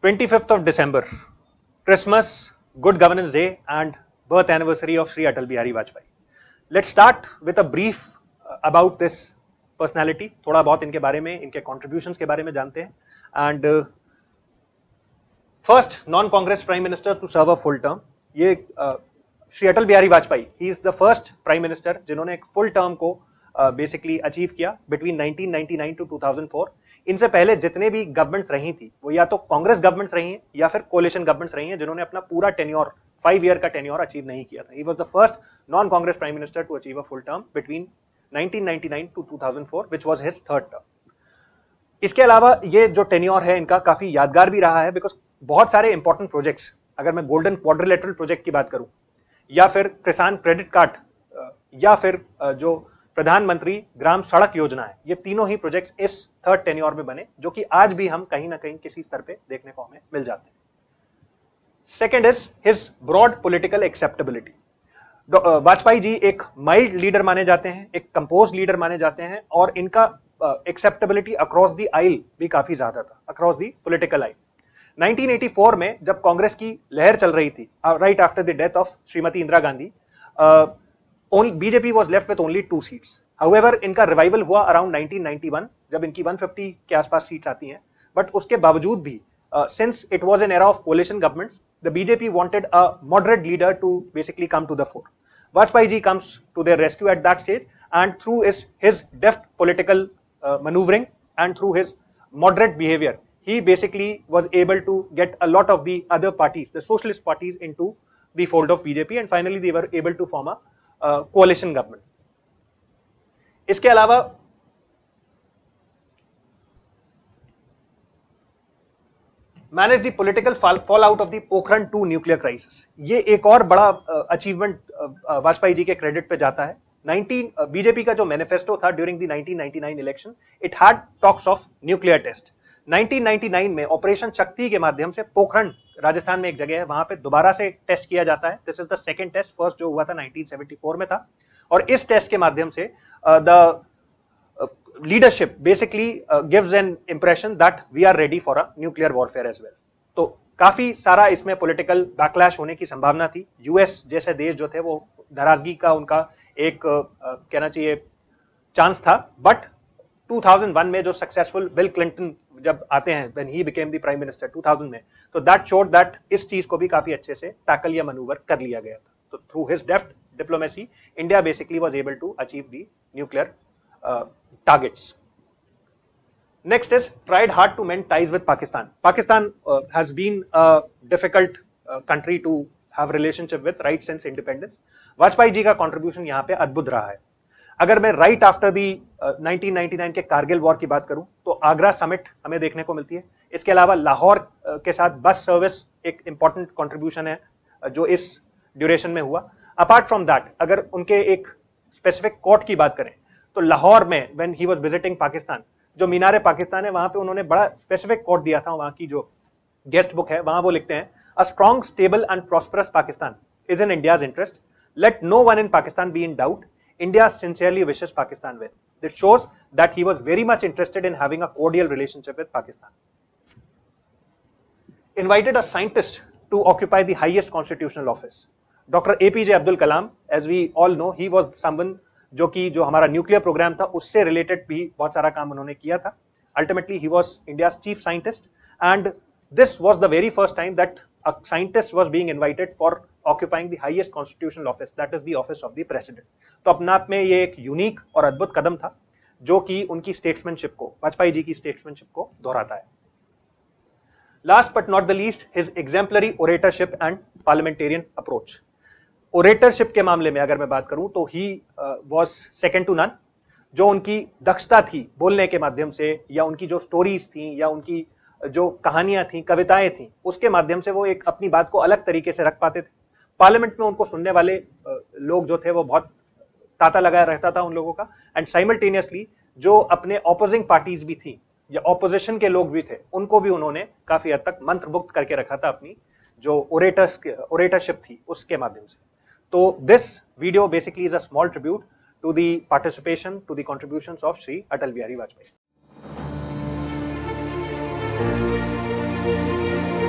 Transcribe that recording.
25th of December, Christmas, Good Governance Day, and birth anniversary of Sri Atal Bihari Vajpayee. Let's start with a brief about this personality. थोड़ा बहुत इनके बारे में, इनके contributions के बारे में जानते हैं. And first non-Congress Prime Minister to serve a full term. ये Shri Atal Bihari Vajpayee, he is the first Prime Minister जिन्होंने एक full term को बेसिकली अचीव किया between 1999 to 2004. इनसे पहले जितने भी गवर्नमेंट्स रही थी वो या तो कांग्रेस गवर्नमेंट्स रही हैं या फिर कोलिशन गवर्नमेंट्स रही हैं जिन्होंने अपना पूरा टेन्योर 5 ईयर का टेन्योर अचीव नहीं किया था. He was the first non Congress prime minister to achieve a full term between 1999 to 2004 which was his third term. इसके अलावा ये जो टेन्योर है इनका काफी यादगार भी रहा है बिकॉज बहुत सारे इंपॉर्टेंट प्रोजेक्ट्स, अगर मैं गोल्डन क्वाड्रिलेटरल प्रोजेक्ट की बात करूं या फिर किसान क्रेडिट कार्ड या फिर जो प्रधानमंत्री ग्राम सड़क योजना है, ये तीनों ही प्रोजेक्ट्स इस थर्ड टेन्योर में बने जो कि आज भी हम कहीं ना कहीं किसी स्तर पे देखने को हमें मिल जाते हैं. Second is his broad political acceptability. Vajpayee ji एक माइल्ड लीडर माने जाते हैं, एक कंपोज लीडर माने जाते हैं और इनका एक्सेप्टेबिलिटी अक्रॉस द आइल भी काफी ज्यादा था, अक्रॉस द पॉलिटिकल आइल. 1984 में जब कांग्रेस की लहर चल रही थी, right after the death of Shrimati Indira Gandhi, BJP was left with only 2 seats. However इनका रिवाइवल हुआ अराउंड 1991 जब इनकी 150 के आसपास सीट्स आती हैं. बट उसके बावजूद भी since it was an era of coalition governments, the BJP wanted a moderate leader to basically come to the fore. Vajpayee ji comes to their rescue at that stage and through his deft political maneuvering and through his moderate behavior, he basically was able to get a lot of the other parties, the socialist parties, into the fold of BJP and finally they were able to form a coalition government. इसके अलावा manage the political fallout of the Pokhran 2 nuclear crisis. ये एक और बड़ा achievement Vajpayee ji के credit पे जाता है. बीजेपी का जो मैनिफेस्टो था during the 1999 election, it had talks of nuclear test. 1999 में ऑपरेशन शक्ति के माध्यम से पोखरण, राजस्थान में एक जगह है, वहां पे दोबारा से टेस्ट किया जाता है. This is the second test. First जो हुआ था 1974 में था और इस टेस्ट के माध्यम से the leadership basically gives an impression that we are ready for a nuclear warfare as well. तो काफी सारा इसमें पॉलिटिकल बैकलैश होने की संभावना थी. यूएस जैसे देश जो थे वो नाराजगी का उनका एक कहना चाहिए चांस था. बट 2001 में जो सक्सेसफुल बिल क्लिंटन जब आते हैं, when he became the prime minister 2000 में, तो दैट शोड दैट इस चीज को भी काफी अच्छे से टैकल या मैनूवर कर लिया गया था. तो through his deft diplomacy India basically was able to achieve the nuclear targets. Next is tried hard to mend ties with Pakistan. Pakistan has been a difficult country to have relationship with right since independence. Vajpayee ji का contribution यहाँ पे अद्भुत रहा है. अगर मैं right after the 1999 के Kargil war की बात करूं तो आगरा समिट हमें देखने को मिलती है. इसके अलावा लाहौर के साथ बस सर्विस एक इंपॉर्टेंट कंट्रीब्यूशन है जो इस ड्यूरेशन में हुआ. अपार्ट फ्रॉम दैट अगर उनके एक स्पेसिफिक कोर्ट की बात करें तो लाहौर में when he was visiting Pakistan, जो मीनार पाकिस्तान है वहां पे उन्होंने बड़ा स्पेसिफिक कोट दिया था. वहां की जो गेस्ट बुक है वहां वो लिखते हैं, a strong stable and prosperous Pakistan is in India's interest. Let no one in Pakistan be in doubt. India sincerely wishes Pakistan well. This shows that he was very much interested in having a cordial relationship with Pakistan. Invited a scientist to occupy the highest constitutional office. Doctor APJ Abdul Kalam, as we all know, he was someone जो हमारा nuclear programme था उससे related भी बहुत सारा काम उन्होंने किया था. Ultimately he was India's chief scientist and this was the very first time that a scientist was being invited for occupying the highest constitutional office, that is the office of the president. तो अपने आप में ये एक unique और अद्भुत कदम था जो कि उनकी स्टेट्समैनशिप को, वाजपेयी जी की स्टेट्समैनशिप को दोहराता है. Last but not the least, his exemplary oratorship and parliamentarian approach. Oratorship के मामले में अगर मैं बात करूं तो he was second to none. जो उनकी दक्षता थी बोलने के माध्यम से या उनकी जो स्टोरीज थी या उनकी जो कहानियां थी, कविताएं थी, उसके माध्यम से वो एक अपनी बात को अलग तरीके से रख पाते थे. पार्लियामेंट में उनको सुनने वाले लोग जो थे वो बहुत तांता लगाया रहता था उन लोगों का. एंड साइमल्टेनियसली जो अपने ऑपोजिंग पार्टीज भी थी या ऑपोजिशन के लोग भी थे उनको भी उन्होंने काफी हद तक मंत्रमुग्ध करके रखा था अपनी जो ओरेटरशिप थी उसके माध्यम से. So this video basically is a small tribute to the participation, to the contributions of Sri Atal Bihari Vajpayee.